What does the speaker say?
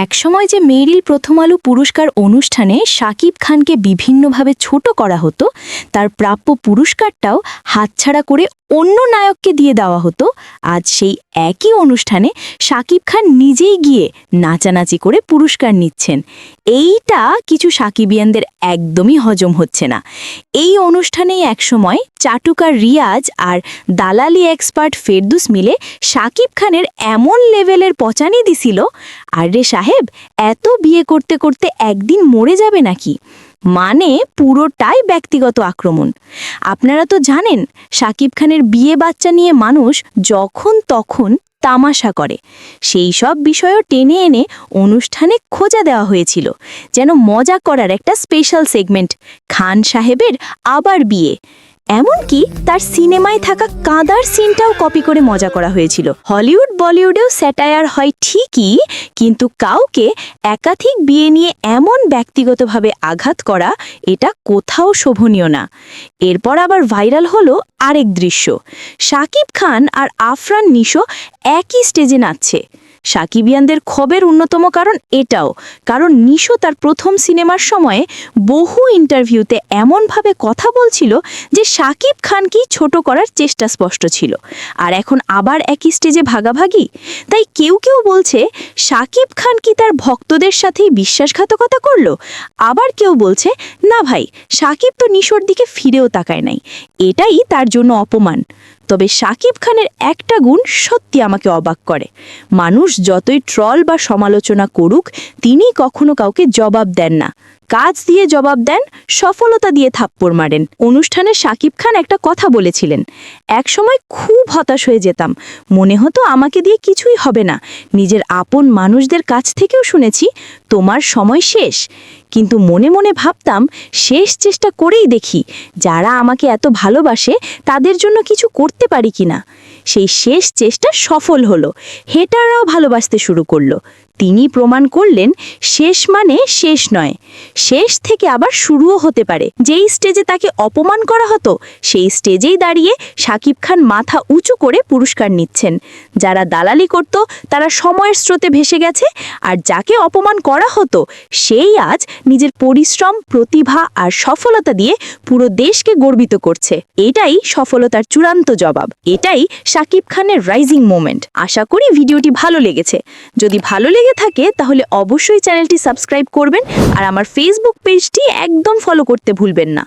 একসময় যে মেরিল প্রথম আলো পুরস্কার অনুষ্ঠানে শাকিব খানকে বিভিন্নভাবে ছোট করা হতো, তার প্রাপ্য পুরস্কারটাও হাতছাড়া করে অন্য নায়ককে দিয়ে দেওয়া হতো, আজ সেই একই অনুষ্ঠানে শাকিব খান নিজেই গিয়ে নাচানাচি করে পুরস্কার নিচ্ছেন। এইটা কিছু সাকিবিয়ানদের একদমই হজম হচ্ছে না। এই অনুষ্ঠানেই একসময় চাটুকার রিয়াজ আর দালালি এক্সপার্ট ফেরদুস মিলে শাকিব খানের এমন লেভেলের পচানি দিছিল, আর রে সাহেব, এত বিয়ে করতে করতে একদিন মরে যাবে নাকি? মানে পুরোটাই ব্যক্তিগত আক্রমণ। আপনারা তো জানেন, শাকিব খানের বিয়ে বাচ্চা নিয়ে মানুষ যখন তখন তামাশা করে। সেই সব বিষয়ও টেনে এনে অনুষ্ঠানে খোঁজা দেওয়া হয়েছিল, যেন মজা করার একটা স্পেশাল সেগমেন্ট, খান সাহেবের আবার বিয়ে। এমনকি তার সিনেমায় থাকা কাঁদার সিনটাও কপি করে মজা করা হয়েছিল। হলিউড বলিউডেও স্যাটায়ার হয় ঠিকই, কিন্তু কাউকে একাধিক বিয়ে নিয়ে এমন ব্যক্তিগতভাবে আঘাত করা, এটা কোথাও শোভনীয় না। এরপর আবার ভাইরাল হলো আরেক দৃশ্য, শাকিব খান আর আফরান নিশো একই স্টেজে নাচছে। সাকিবিয়ানদের ক্ষোভের অন্যতম কারণ এটাও, কারণ নিশো তার প্রথম সিনেমার সময়ে বহু ইন্টারভিউতে এমনভাবে কথা বলছিল যে শাকিব খানকেই ছোট করার চেষ্টা স্পষ্ট ছিল। আর এখন আবার একই স্টেজে ভাগাভাগি। তাই কেউ কেউ বলছে শাকিব খান কি তার ভক্তদের সাথেই বিশ্বাসঘাতকতা করলো, আবার কেউ বলছে না ভাই, শাকিব তো নিশোর দিকে ফিরেও তাকায় নাই, এটাই তার জন্য অপমান। তবে শাকিব খানের একটা গুণ সত্যি আমাকে অবাক করে, মানুষ যতই ট্রল বা সমালোচনা করুক, তিনি কখনো কাউকে জবাব দেন না। কাজ দিয়ে জবাব দেন, সফলতা দিয়ে থাপ্পড় মারেন। অনুষ্ঠানে শাকিব খান একটা কথা বলেছিলেন, একসময় খুব হতাশ হয়ে যেতাম, মনে হতো আমাকে দিয়ে কিছুই হবে না। নিজের আপন মানুষদের কাছ থেকেও শুনেছি তোমার সময় শেষ, কিন্তু মনে মনে ভাবতাম শেষ চেষ্টা করেই দেখি, যারা আমাকে এত ভালোবাসে তাদের জন্য কিছু করতে পারি কিনা। সেই শেষ চেষ্টা সফল হলো, হেটাররাও ভালোবাসতে শুরু করলো। তিনি প্রমাণ করলেন শেষ মানে শেষ নয়, শেষ থেকে আবার শুরুও হতে পারে। যেই স্টেজে তাকে অপমান করা হতো, সেই স্টেজেই দাঁড়িয়ে শাকিব খান মাথা উঁচু করে পুরস্কার নিচ্ছেন। যারা দালালি করত তারা সময়ের স্রোতে ভেসে গেছে, আর যাকে অপমান করা হতো সেই আজ নিজের পরিশ্রম, প্রতিভা আর সফলতা দিয়ে পুরো দেশকে গর্বিত করছে। এটাই সফলতার চূড়ান্ত জবাব, এটাই শাকিব খানের রাইজিং মোমেন্ট। আশা করি ভিডিওটি ভালো লেগেছে। যদি ভালো লেগে থাকে তাহলে অবশ্যই চ্যানেলটি সাবস্ক্রাইব করবেন, আর আমার ফেসবুক পেজটি একদম ফলো করতে ভুলবেন না।